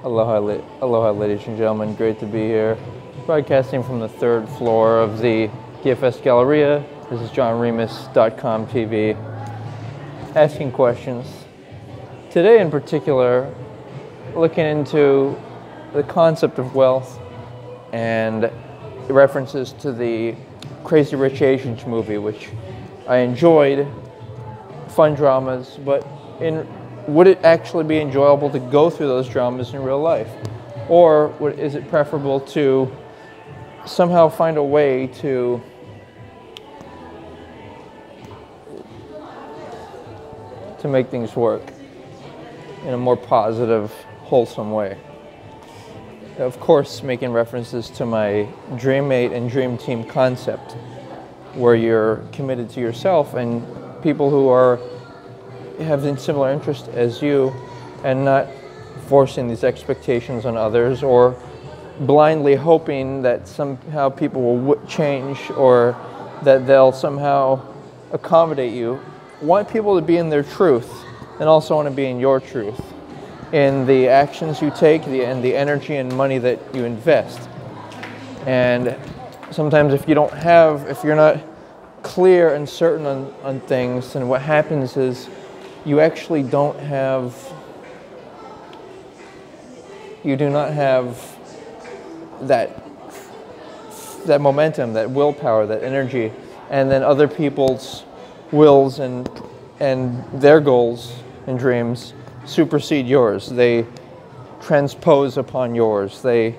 Aloha, ladies and gentlemen. Great to be here. Broadcasting from the third floor of the DFS Galleria. This is JohnRemus.com TV. Asking questions. Today in particular, looking into the concept of wealth and references to the Crazy Rich Asians movie, which I enjoyed. Fun dramas, but would it actually be enjoyable to go through those dramas in real life? Or is it preferable to somehow find a way to make things work in a more positive, wholesome way? Of course, making references to my Dream Mate and Dream Team concept, where you're committed to yourself and people who have similar interests as you, and not forcing these expectations on others or blindly hoping that somehow people will change or that they'll somehow accommodate you. Want people to be in their truth and also want to be in your truth, in the actions you take and the energy and money that you invest. And sometimes if you're not clear and certain on things, then what happens is you actually do not have that momentum, that willpower, that energy, and then other people's wills and their goals and dreams supersede yours. They transpose upon yours. They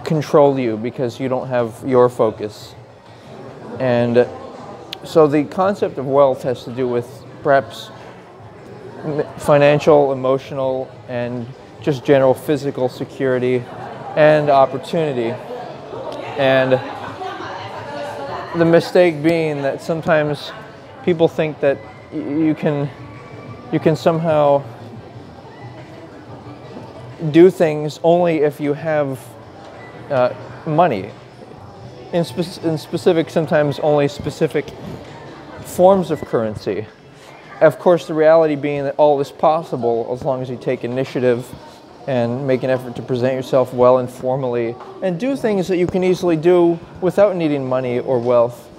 control you because you don't have your focus. And so the concept of wealth has to do with perhaps financial, emotional, and just general physical security and opportunity. And the mistake being that sometimes people think that you can somehow do things only if you have money. In specific, sometimes only specific forms of currency. Of course, the reality being that all is possible as long as you take initiative and make an effort to present yourself well and formally and do things that you can easily do without needing money or wealth.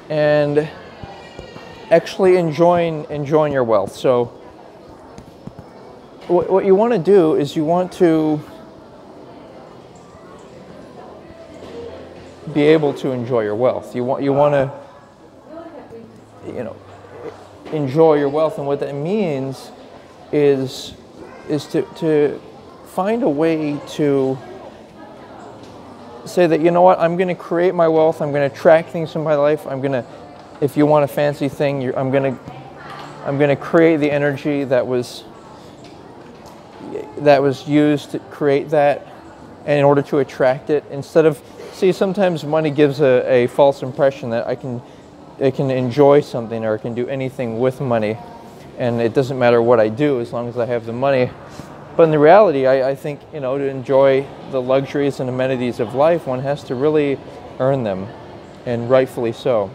And actually enjoying your wealth. So what you want to do is you want to be able to enjoy your wealth. You want to enjoy your wealth, and what that means is to find a way to say that, you know what, I'm going to create my wealth. I'm going to attract things in my life. If you want a fancy thing, I'm going to create the energy that was used to create that, and in order to attract it, instead of, see, sometimes money gives a false impression that I can enjoy something or I can do anything with money, and it doesn't matter what I do as long as I have the money. But in the reality, I think, to enjoy the luxuries and amenities of life, one has to really earn them, and rightfully so.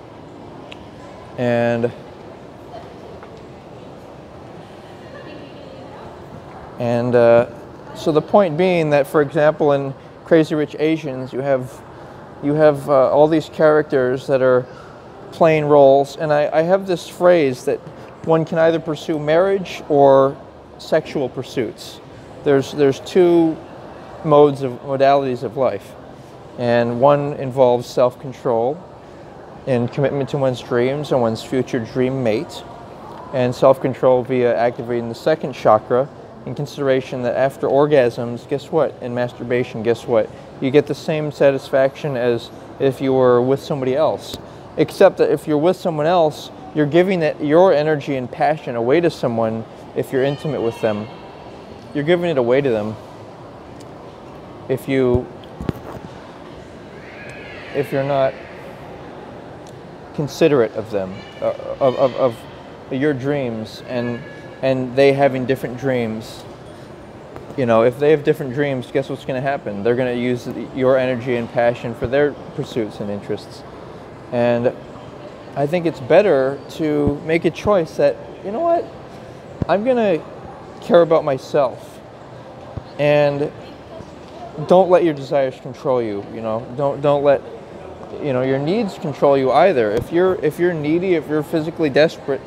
And so the point being that, for example, in Crazy Rich Asians, you have all these characters that are playing roles, and I have this phrase that one can either pursue marriage or sexual pursuits. There's two modalities of life, and one involves self-control and commitment to one's dreams and one's future dream mate, and self-control via activating the second chakra, in consideration that after orgasms, guess what? In masturbation, guess what? You get the same satisfaction as if you were with somebody else. Except that if you're with someone else, you're giving your energy and passion away to someone. If you're intimate with them, you're giving it away to them. If you're not considerate of them, of your dreams, and they having different dreams. If they have different dreams, guess what's going to happen? They're going to use your energy and passion for their pursuits and interests. And I think it's better to make a choice that, you know what, I'm going to care about myself, and don't let your desires control you. Don't let your needs control you either. If you're needy, if you're physically desperate,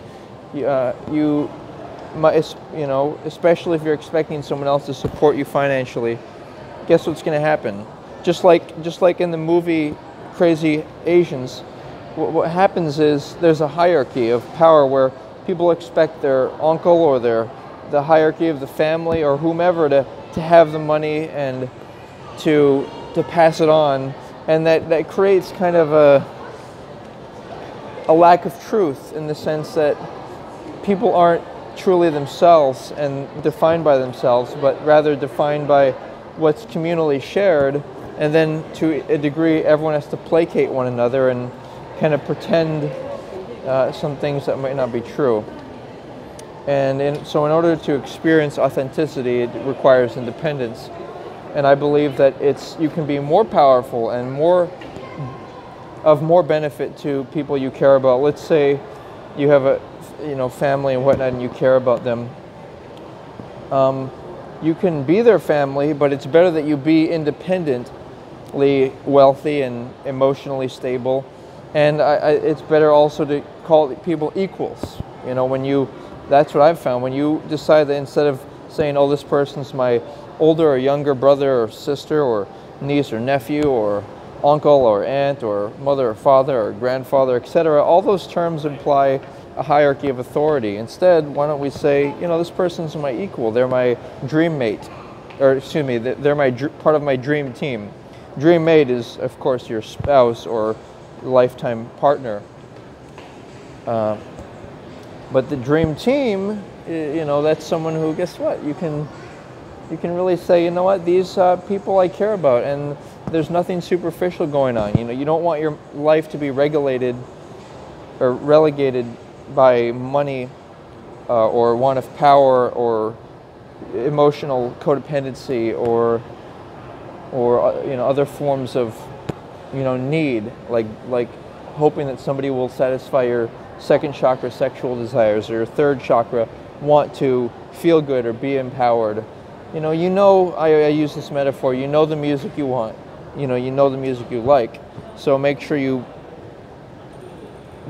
you might, especially if you're expecting someone else to support you financially, guess what's going to happen? Just like in the movie Crazy Asians, what happens is there's a hierarchy of power where people expect their uncle or the hierarchy of the family or whomever to have the money and to pass it on, and that creates kind of a lack of truth, in the sense that people aren't truly themselves and defined by themselves, but rather defined by what's communally shared, and then to a degree everyone has to placate one another and kind of pretend some things that might not be true. So in order to experience authenticity, it requires independence. And I believe that you can be more powerful and more benefit to people you care about. Let's say you have a family and whatnot, and you care about them. You can be their family, but it's better that you be independently wealthy and emotionally stable. And it's better also to call people equals. That's what I've found. When you decide that instead of saying, oh, this person's my older or younger brother or sister or niece or nephew or uncle or aunt or mother or father or grandfather, etc., all those terms imply a hierarchy of authority. Instead, why don't we say, this person's my equal. They're my dream mate. Or, excuse me, they're part of my dream team. Dream mate is, of course, your spouse or lifetime partner. But the dream team, that's someone who, guess what, you can really say, you know what, these people I care about, and there's nothing superficial going on. You don't want your life to be regulated or relegated by money or want of power or emotional codependency or other forms of need, like hoping that somebody will satisfy your second chakra sexual desires, or your third chakra want to feel good or be empowered. I use this metaphor, the music you want, the music you like, so make sure you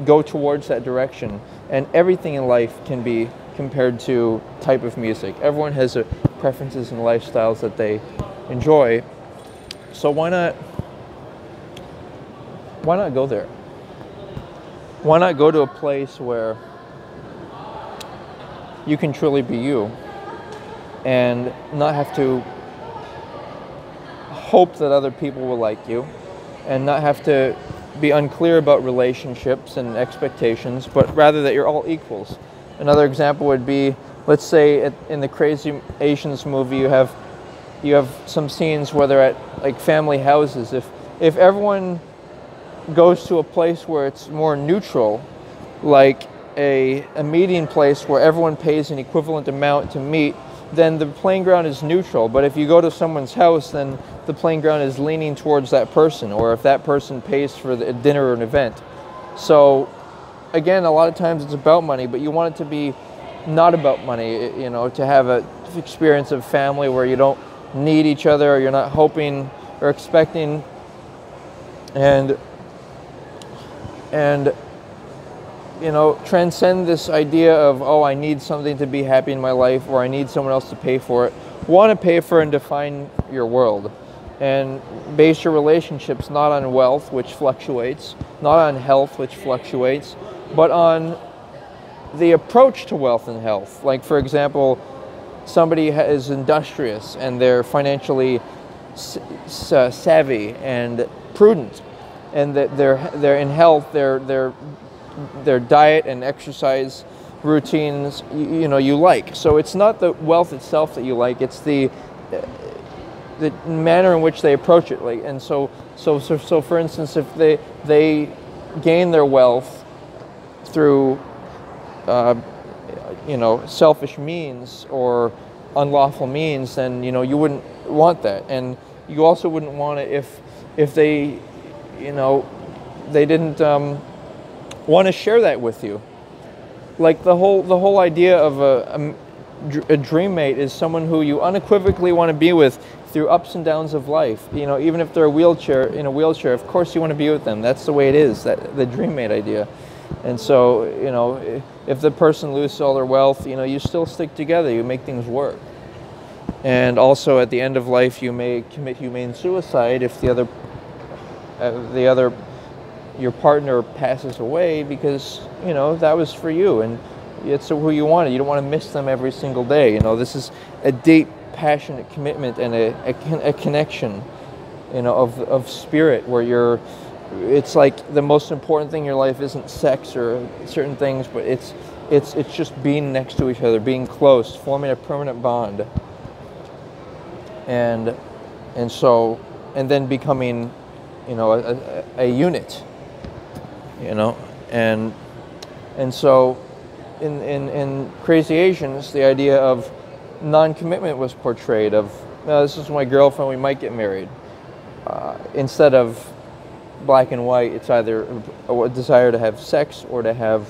go towards that direction. And everything in life can be compared to type of music. Everyone has preferences and lifestyles that they enjoy, so why not go there? Why not go to a place where you can truly be you and not have to hope that other people will like you, and not have to be unclear about relationships and expectations, but rather that you're all equals. Another example would be, let's say in the Crazy Asians movie, you have some scenes where they're at like family houses. If everyone goes to a place where it's more neutral, like a meeting place where everyone pays an equivalent amount to meet, then the playing ground is neutral. But if you go to someone's house, then the playing ground is leaning towards that person, or if that person pays for the dinner or an event. So again, a lot of times it's about money, but you want it to be not about money, to have an experience of family where you don't need each other, or you're not hoping or expecting, and transcend this idea of, oh, I need something to be happy in my life, or I need someone else to pay for it. Want to pay for and define your world, and base your relationships not on wealth, which fluctuates, not on health, which fluctuates, but on the approach to wealth and health. Like, for example, somebody is industrious and they're financially savvy and prudent, and that they're in health, their diet and exercise routines you like. So it's not the wealth itself that you like, it's the manner in which they approach it. Like, and so for instance, if they gain their wealth through selfish means or unlawful means, then you wouldn't want that. And you also wouldn't want it if they they didn't want to share that with you. Like the whole idea of a dream mate is someone who you unequivocally want to be with through ups and downs of life. You know, even if they're in a wheelchair, of course you want to be with them. That's the way it is, the dream mate idea. And so, you know, if the person loses all their wealth, you know, you still stick together. You make things work. And also, at the end of life, you may commit humane suicide if your partner passes away, because, you know, that was for you and it's who you wanted. You don't want to miss them every single day. You know, this is a deep, passionate commitment and a connection, you know, of spirit, where it's like the most important thing in your life isn't sex or certain things, but it's just being next to each other, being close, forming a permanent bond. And then becoming, you know, a unit, you know, and so in Crazy Asians, the idea of non-commitment was portrayed of, this is my girlfriend, we might get married. Instead of black and white, it's either a desire to have sex or to have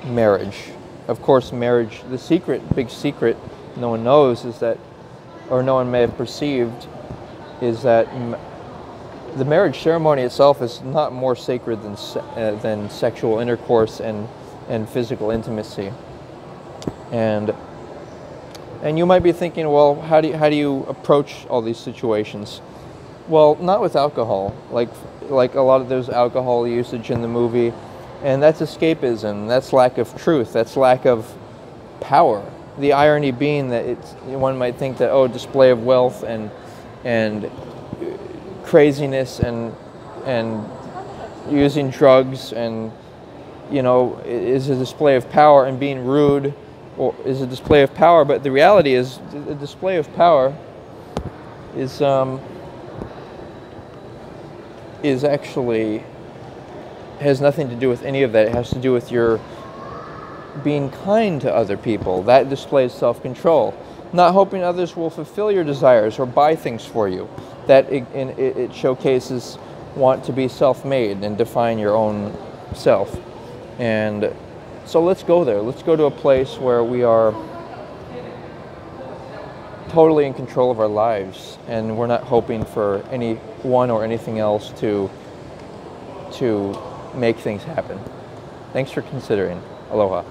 marriage. Of course, marriage, the big secret no one knows is that, or no one may have perceived, is that the marriage ceremony itself is not more sacred than sexual intercourse and physical intimacy. And you might be thinking, well, how do you approach all these situations? Well, not with alcohol. Like a lot of there's alcohol usage in the movie, and that's escapism. That's lack of truth. That's lack of power. The irony being that one might think that, oh, display of wealth and craziness and using drugs and, you know, is a display of power, and being rude or is a display of power. But the reality is, the display of power is actually has nothing to do with any of that. It has to do with your being kind to other people. That displays self-control. Not hoping others will fulfill your desires or buy things for you. That it showcases want to be self-made and define your own self. And so let's go there. Let's go to a place where we are totally in control of our lives, and we're not hoping for anyone or anything else to make things happen. Thanks for considering. Aloha.